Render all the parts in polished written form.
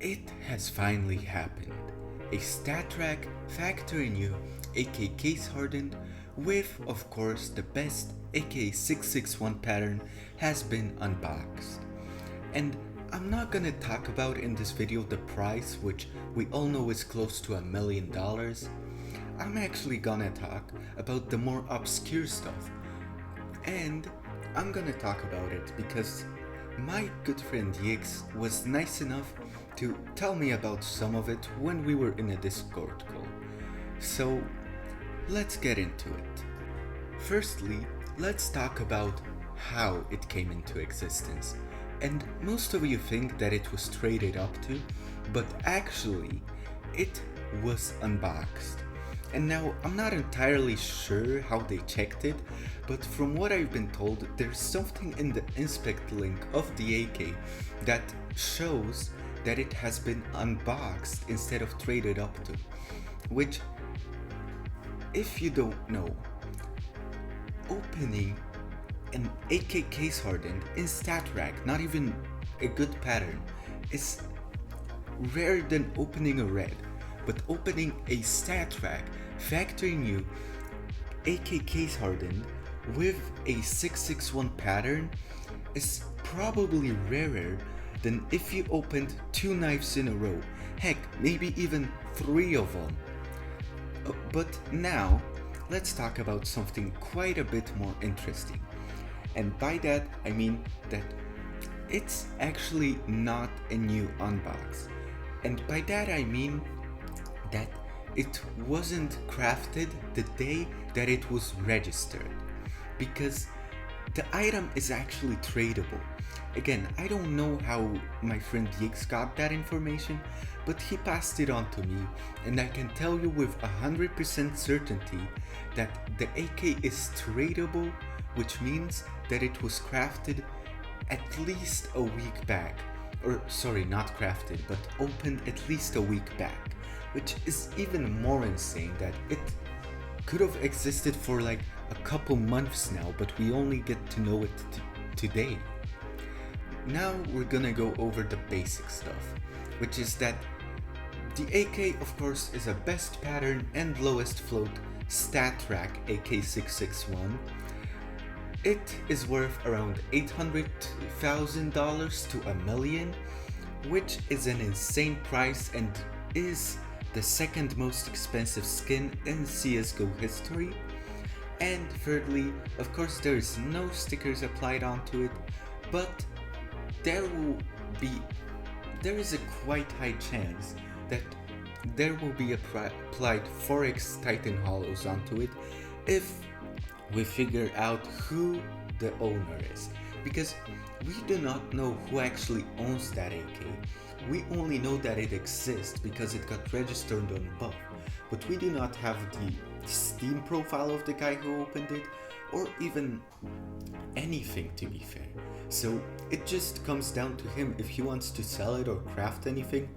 It has finally happened. A StatTrak factory new AK case hardened with of course the best AK 661 pattern has been unboxed. And I'm not gonna talk about in this video the price, which we all know is close to $1 million. I'm actually gonna talk about the more obscure stuff. And I'm gonna talk about it because my good friend Yix was nice enough to tell me about some of it when we were in a Discord call. So let's get into it. Firstly, let's talk about how it came into existence. And most of you think that it was traded up to, but actually it was unboxed. And now I'm not entirely sure how they checked it, but from what I've been told, there's something in the inspect link of the AK that shows that it has been unboxed instead of traded up to. Which, if you don't know, opening an AK case hardened in StatTrak, not even a good pattern, is rarer than opening a red. But opening a StatTrak factory new AK case hardened with a 661 pattern is probably rarer than if you opened 2 knives in a row, heck, maybe even 3 of them. But now, let's talk about something quite a bit more interesting. And by that, I mean that it's actually not a new unbox. And by that I mean that it wasn't crafted the day that it was registered, because the item is actually tradable. Again, I don't know how my friend Yix got that information, but he passed it on to me, and I can tell you with 100% certainty that the AK is tradable, which means that it was crafted at least a week back. Or sorry, not crafted, but opened at least a week back, which is even more insane that it could have existed for like a couple months now, but we only get to know it today. Now we're gonna go over the basic stuff, which is that the AK of course is a best pattern and lowest float StatTrak AK661. It is worth around $800,000 to $1 million, which is an insane price and is the second most expensive skin in CSGO history. And thirdly, of course there is no stickers applied onto it, but there is a quite high chance that there will be applied Forex Titan hollows onto it if we figure out who the owner is, because we do not know who actually owns that AK. We only know that it exists because it got registered on Buff, but we do not have the Steam profile of the guy who opened it, or even anything, to be fair. So it just comes down to him if he wants to sell it or craft anything.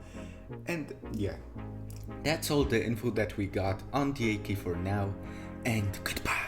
And yeah, that's all the info that we got on the AK for now, and goodbye.